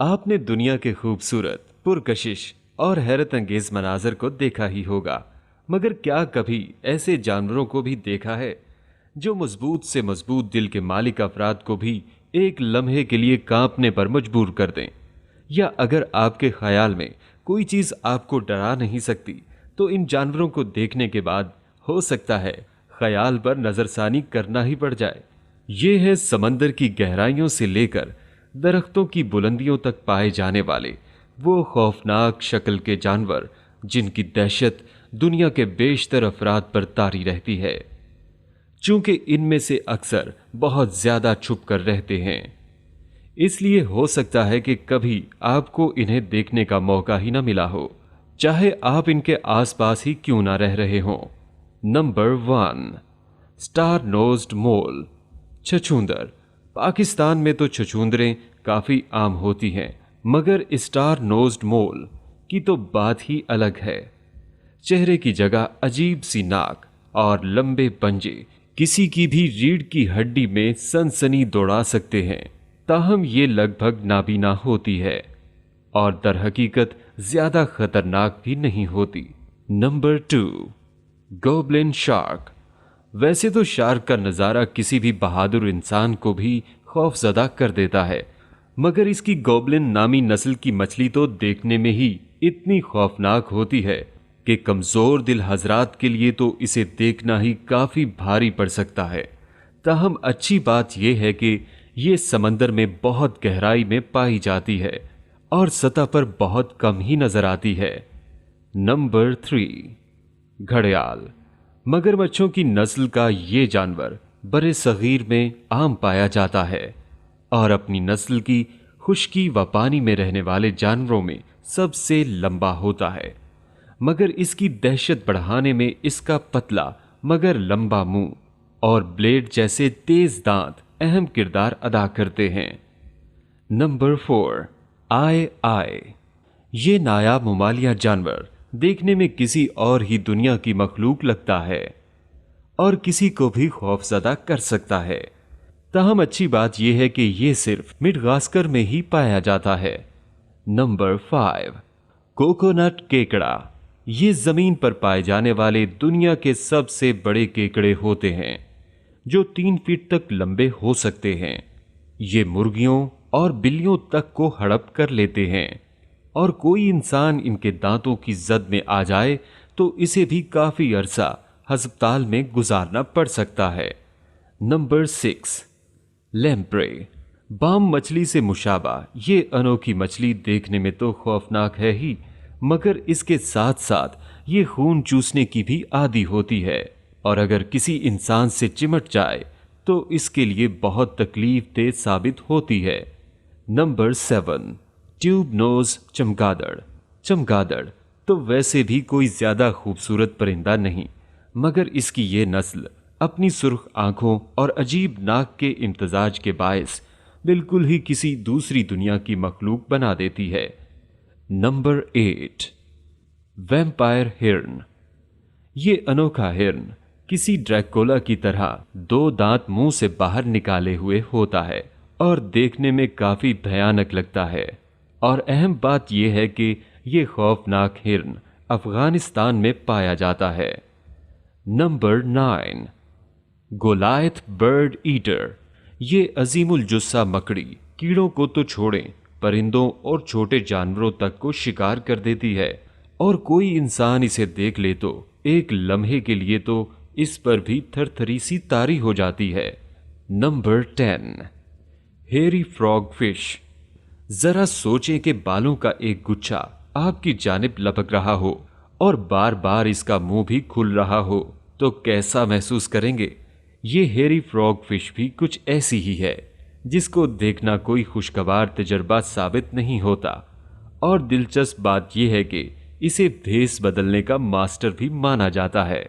आपने दुनिया के खूबसूरत, पुरकशिश और हैरत अंगेज मनाजर को देखा ही होगा, मगर क्या कभी ऐसे जानवरों को भी देखा है जो मजबूत से मजबूत दिल के मालिक अफराद को भी एक लम्हे के लिए कांपने पर मजबूर कर दें? या अगर आपके ख्याल में कोई चीज़ आपको डरा नहीं सकती, तो इन जानवरों को देखने के बाद हो सकता है ख्याल पर नज़रसानी करना ही पड़ जाए। ये है समंदर की गहराइयों से लेकर दरख्तों की बुलंदियों तक पाए जाने वाले वो खौफनाक शक्ल के जानवर जिनकी दहशत दुनिया के बेशतर अफराद पर तारी रहती है, चूंकि इनमें से अक्सर बहुत ज़्यादा छुप कर रहते हैं। इसलिए हो सकता है कि कभी आपको इन्हें देखने का मौका ही ना मिला हो, चाहे आप इनके आसपास ही क्यों ना रह रहे हों। नंबर 1, स्टार नोज्ड मोल, छछूंदर। पाकिस्तान में तो छछूंदरें काफ़ी आम होती हैं, मगर स्टार नोज्ड मोल की तो बात ही अलग है। चेहरे की जगह अजीब सी नाक और लंबे पंजे किसी की भी रीढ़ की हड्डी में सनसनी दौड़ा सकते हैं, ताहम ये लगभग नाबीना होती है और दर हकीकत ज़्यादा खतरनाक भी नहीं होती। Number 2, goblin shark. वैसे तो शार्क का नज़ारा किसी भी बहादुर इंसान को भी खौफजदा कर देता है, मगर इसकी गोब्लिन नामी नस्ल की मछली तो देखने में ही इतनी खौफनाक होती है कि कमज़ोर दिल हजरात के लिए तो इसे देखना ही काफ़ी भारी पड़ सकता है। ताहम अच्छी बात यह है कि ये समंदर में बहुत गहराई में पाई जाती है और सतह पर बहुत कम ही नज़र आती है। नंबर 3, घड़ियाल। मगरमच्छों की नस्ल का ये जानवर बड़े सगीर में आम पाया जाता है और अपनी नस्ल की खुश्की व पानी में रहने वाले जानवरों में सबसे लंबा होता है, मगर इसकी दहशत बढ़ाने में इसका पतला मगर लंबा मुंह और ब्लेड जैसे तेज दांत अहम किरदार अदा करते हैं। नंबर 4, आय। ये नायाब मुमालिया जानवर देखने में किसी और ही दुनिया की मखलूक लगता है और किसी को भी खौफजदा कर सकता है। ताहम अच्छी बात यह है कि यह सिर्फ मिडगास्कर में ही पाया जाता है। नंबर 5, कोकोनट केकड़ा। ये जमीन पर पाए जाने वाले दुनिया के सबसे बड़े केकड़े होते हैं जो 3 फीट तक लंबे हो सकते हैं। ये मुर्गियों और बिल्लियों तक को हड़प कर लेते हैं और कोई इंसान इनके दांतों की जद में आ जाए तो इसे भी काफी अरसा अस्पताल में गुजारना पड़ सकता है। Number 6, lamprey. बाम मछली से मुशाबा ये अनोखी मछली देखने में तो खौफनाक है ही, मगर इसके साथ साथ ये खून चूसने की भी आदी होती है और अगर किसी इंसान से चिमट जाए तो इसके लिए बहुत तकलीफ देह साबित होती है। नंबर 7, ट्यूब नोज चमगादड़ तो वैसे भी कोई ज्यादा खूबसूरत परिंदा नहीं, मगर इसकी ये नस्ल अपनी सुर्ख आंखों और अजीब नाक के इम्तजाज के बायस बिल्कुल ही किसी दूसरी दुनिया की मखलूक बना देती है। नंबर 8, वैम्पायर हिरन। ये अनोखा हिरन किसी ड्रैकुला की तरह 2 दांत मुंह से बाहर निकाले हुए होता है और देखने में काफी भयानक लगता है। और अहम बात यह है कि ये खौफनाक हिरन अफगानिस्तान में पाया जाता है। Number 9, Goliath bird eater. ये अजीमुल जुस्सा मकड़ी कीड़ों को तो छोड़ें, परिंदों और छोटे जानवरों तक को शिकार कर देती है और कोई इंसान इसे देख ले तो एक लम्हे के लिए तो इस पर भी थरथरी सी तारी हो जाती है। नंबर 10, हेरी फ्रॉग फिश। जरा सोचें कि बालों का एक गुच्छा आपकी जानिब लपक रहा हो और बार बार इसका मुंह भी खुल रहा हो तो कैसा महसूस करेंगे। ये हेरी फ्रॉग फिश भी कुछ ऐसी ही है जिसको देखना कोई खुशगवार तजर्बा साबित नहीं होता और दिलचस्प बात यह है कि इसे भेस बदलने का मास्टर भी माना जाता है।